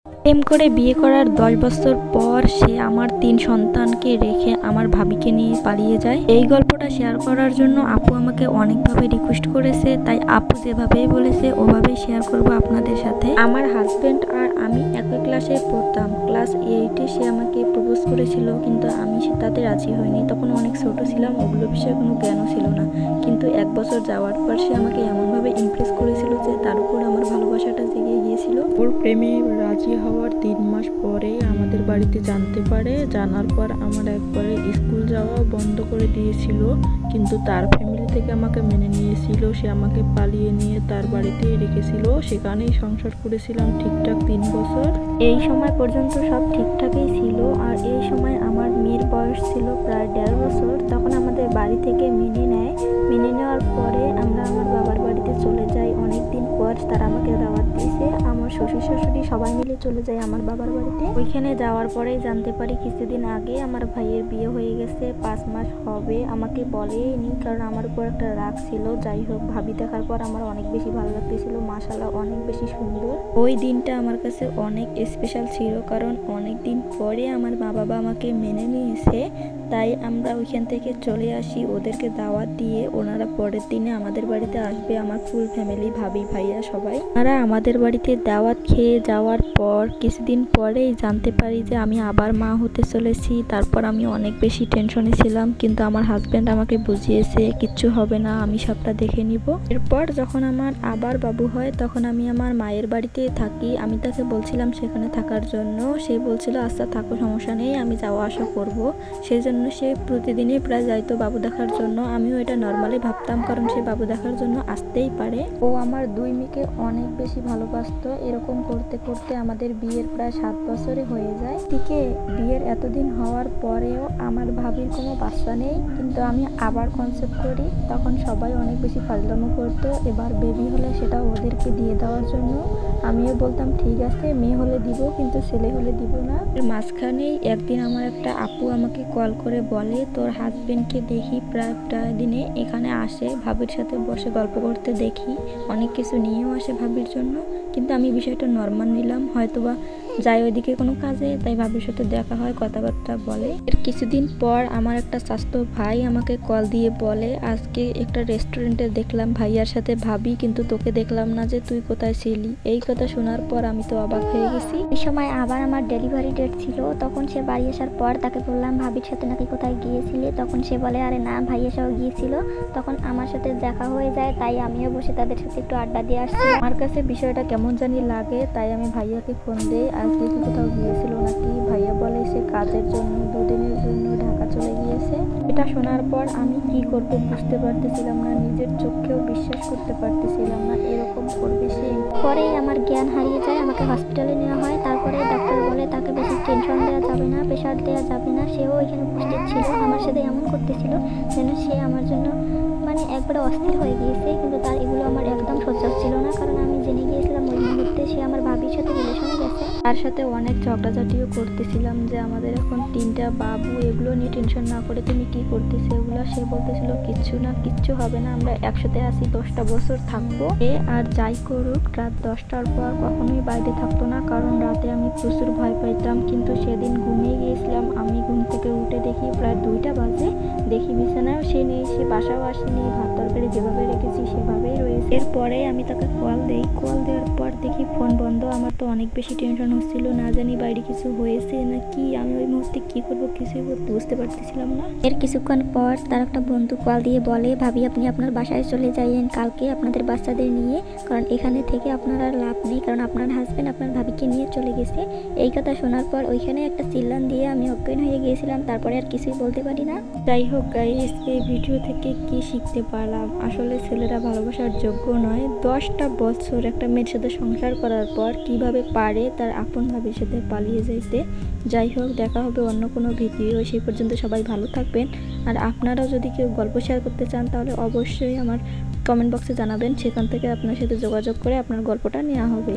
প্রেম করে বিয়ে করার 10 বছর পর সে আমার 3 সন্তানকে রেখে আমার ভাবিকে নিয়ে পালিয়ে যায়। এই গল্পটা শেয়ার করার জন্য আপু আমাকে অনেকভাবে রিকোয়েস্ট করেছে, তাই আপু যেভাবেই বলেছে ওভাবেই শেয়ার করব আপনাদের সাথে। আমার হাজবেন্ড আর আমি একই ক্লাসে পড়তাম। ক্লাস 8-এ সে আমাকে প্রপোজ করেছিল, কিন্তু আমি তাতে রাজি হইনি। তখন অনেক ছোট ছিলাম, ওগুলো বিষয়ে কোনো জ্ঞানও ছিল না। কিন্তু 1 বছর যাওয়ার পর সে আমাকে এমনভাবে ইমপ্রেস করেছিল যে তার উপর আমার ভালোবাসাটা জেগে গিয়েছিল। ওর প্রেমে রাজি হওয়ার 3 মাস পরে আমাদের বাড়িতে জানতে পারে। জানার পর আমার একবারে স্কুল যাওয়া বন্ধ করে দিয়েছিল, কিন্তু তার ফ্যামিলি থেকে আমাকে মেনে নিয়েছিল। সে আমাকে পালিয়ে নিয়ে তার বাড়িতেই রেখেছিল, সেখানেই সংসার করেছিলাম ঠিকঠাক 3 বছর। এই সময় পর্যন্ত সব ঠিকঠাকই ছিল। আর এই সময় আমার মেয়ের বয়স ছিল প্রায় 1.5 বছর। তখন আমাদের বাড়ি থেকে মেনে নেয়। মেনে নেওয়ার পরে আমরা আমার বাবার বাড়িতে চলে যাই। অনেকদিন পর তারা আমাকে দাওয়াত দিয়েছে। আমার শ্বশুর শাশুড়ি সবাই মিলে চলে যায় আমার বাবার বাড়িতে। ওইখানে যাওয়ার পরেই জানতে পারি কিছুদিন আগে আমার ভাইয়ের বিয়ে হয়ে গেছে, 5 মাস হবে। আমাকে বলেনি, কারণ আমার উপর একটা রাগ ছিল। যাই হোক, ভাবি দেখার পর আমার অনেক বেশি ভালো লাগতেছিল। মাশাআল্লাহ, অনেক বেশি সুন্দর। ওই দিনটা আমার কাছে অনেক স্পেশাল ছিল, কারণ অনেক দিন পরে আমার মা বাবা আমাকে মেনে নিয়েছে। তাই আমরা ওইখান থেকে চলে আসি ওদেরকে দাওয়াত দিয়ে। ওনারা পরের দিনে আমাদের বাড়িতে আসবে, আমার ফুল ফ্যামিলি, ভাবি ভাইয়া সবাই। ওনারা আমাদের বাড়িতে দাওয়াত খেয়ে যাওয়ার পর কিছুদিন পরেই জানতে পারি যে আমি আবার মা হতে চলেছি। তারপর আমি অনেক বেশি টেনশনে ছিলাম, কিন্তু আমার হাজব্যান্ড আমাকে বুঝিয়েছে কিচ্ছু হবে না, আমি সবটা দেখে নিব। এরপর যখন আমার আবার বাবু হয়, তখন আমি আমার মায়ের বাড়িতে থাকি। আমি তাকে বলছিলাম সেখানে থাকার জন্য। সে বলছিল আচ্ছা থাকো, সমস্যা নেই, আমি যাওয়া আসা করব। সেই জন্য সে প্রতিদিনই প্রায় যাইতো বাবু দেখার জন্য। আমিও এটা নর্মালি ভাবতাম, কারণ সে বাবু দেখার জন্য আসতেই পারে। ও আমার 2 মেয়েকে অনেক বেশি ভালোবাসতো। এরকম করতে করতে আমাদের বিয়ের প্রায় 7 বছরে হয়ে যায়। ঠিক বিয়ের এতদিন হওয়ার পরেও আমার ভাবির কোনো বাচ্চা নেই, কিন্তু আমি আবার কনসেপ্ট করি। তখন সবাই অনেক বেশি ফাজলামো করতো। এবার বেবি হলে সেটা ওদেরকে দিয়ে দেওয়ার জন্য আমিও বলতাম ঠিক আছে, মেয়ে হলে দিব, কিন্তু ছেলে হলে দিব না। এর মাঝখানেই একদিন আমার একটা আপু আমাকে কল করে বলে তোর হাজবেন্ডকে দেখি প্রায় দিনে এখানে আসে, ভাবির সাথে বসে গল্প করতে দেখি, অনেক কিছু নিয়েও আসে ভাবির জন্য। কিন্তু আমি বিষয়টা নর্মাল নিলাম, হয়তোবা যাই ওইদিকে কোনো কাজে, তাই ভাবির সাথে দেখা হয়, কথাবার্তা বলে। এর কিছুদিন পর আমার একটা স্বাস্থ্য ভাই আমাকে কল দিয়ে বলে আজকে একটা রেস্টুরেন্টে দেখলাম ভাইয়ার সাথে ভাবি, কিন্তু তোকে দেখলাম না, যে তুই কোথায় ছিলি। এই কথা শোনার পর আমি তো অবাক হয়ে গেছি। এই সময় আবার আমার ডেলিভারি ডেট ছিল। তখন সে বাড়ি আসার পর তাকে বললাম ভাবির সাথে নাকি কোথায় গিয়েছিলে। তখন সে বলে আরে না, ভাইয়ের সাথে গিয়েছিল। তখন আমার সাথে দেখা হয়ে যায়, তাই আমিও বসে তাদের সাথে একটু আড্ডা দিয়ে আসছি। আমার কাছে বিষয়টা কেমন জানি লাগে, তাই আমি ভাইয়াকে ফোন দেই আজকে কি কোথাও গিয়েছিল নাকি। ভাইয়া বলে সে কাজের জন্য 2 দিনের জন্য ঢাকা চলে গিয়েছে। এটা শোনার পর আমি কি করব বুঝতে পারতেছিলাম না, নিজের চোখকেও বিশ্বাস করতে পারতেছিলাম না এরকম করবে সে। পরে আমার জ্ঞান হারিয়ে যায়, আমাকে হসপিটালে নেওয়া হয়। তারপরে ডাক্তার বলে তাকে বেশি টেনশন দেওয়া যাবে না, প্রেশার দেওয়া যাবে না। সেও এখানে উপস্থিত ছিল, আমার সাথে এমন করতেছিল যেন সে আমার জন্য মানে একবারে অস্থির হয়ে গিয়েছে। কিন্তু তার এগুলো আমার একদম সহ্য ছিল না, কারণ আমি জেনে গিয়েছিলাম ওই মুহূর্তে সে আমার ভাবির সাথে রিলেশনে গেছে। তার সাথে অনেক ঝগড়াঝাটিও করতেছিলাম যে আমাদের এখন 3টা বাবু, এগুলো নিয়ে টেনশন না করে তুমি কি করতেছো এগুলো। সে বলতেছিল কিচ্ছু না, কিচ্ছু হবে না, আমরা একসাথে আছি, 10টা বছর থাকবো। আর যাই করুক, রাত 10টার পর কখনোই বাইরে থাকতো না, কারণ রাতে আমি প্রচুর ভয় পাইতাম। কিন্তু সেদিন ঘুমিয়ে গিয়েছিলাম, আমি ঘুম থেকে উঠে দেখি প্রায় 2টা বাজে। দেখি বিছানায়ও সে নেই, সে বাসাও আসেনি, ভাত তরকারি যেভাবে রেখেছি সেভাবেই রয়েছে। এরপরে আমি তাকে কল দেই, কল দেওয়ার পর দেখি ফোন বন্ধ। আমার তো অনেক বেশি টেনশন হচ্ছিল, না জানি বাইরে কিছু হয়েছে না কি। আমি ওই মুহূর্তে কি করবো কিছুই বুঝতে পারতেছিলাম না। এর কিছুক্ষণ পর তার একটা বন্ধু কল দিয়ে বলে ভাবি আপনি আপনার বাসায় চলে যাইয়েন কালকে আপনাদের বাচ্চাদের নিয়ে, কারণ এখানে থেকে আপনার আর লাভ নেই, কারণ আপনার হাজবেন্ড আপনার ভাবিকে নিয়ে চলে গেছে। এই কথা শোনার পর ওইখানে একটা চিল্লান দিয়ে আমি অজ্ঞান হয়ে গিয়েছিলাম। তারপরে আর কিছুই বলতে পারি না। যাই হোক গাইস, এই ভিডিও থেকে কি শিখতে পারলাম, আসলে ছেলেরা ভালোবাসার যোগ্য নয়। 10টা বছর একটা মেয়ের সাথে সংসার করার পর কিভাবে পারে তার আপন ভাবির সাথে পালিয়ে যাইতে। যাই হোক, দেখা হবে অন্য কোনো ভিডিও। সেই পর্যন্ত সবাই ভালো থাকবেন। আর আপনারাও যদি কেউ গল্প শেয়ার করতে চান তাহলে অবশ্যই আমার কমেন্ট বক্সে জানাবেন, সেখান থেকে আপনার সাথে যোগাযোগ করে আপনার গল্পটা নেওয়া হবে।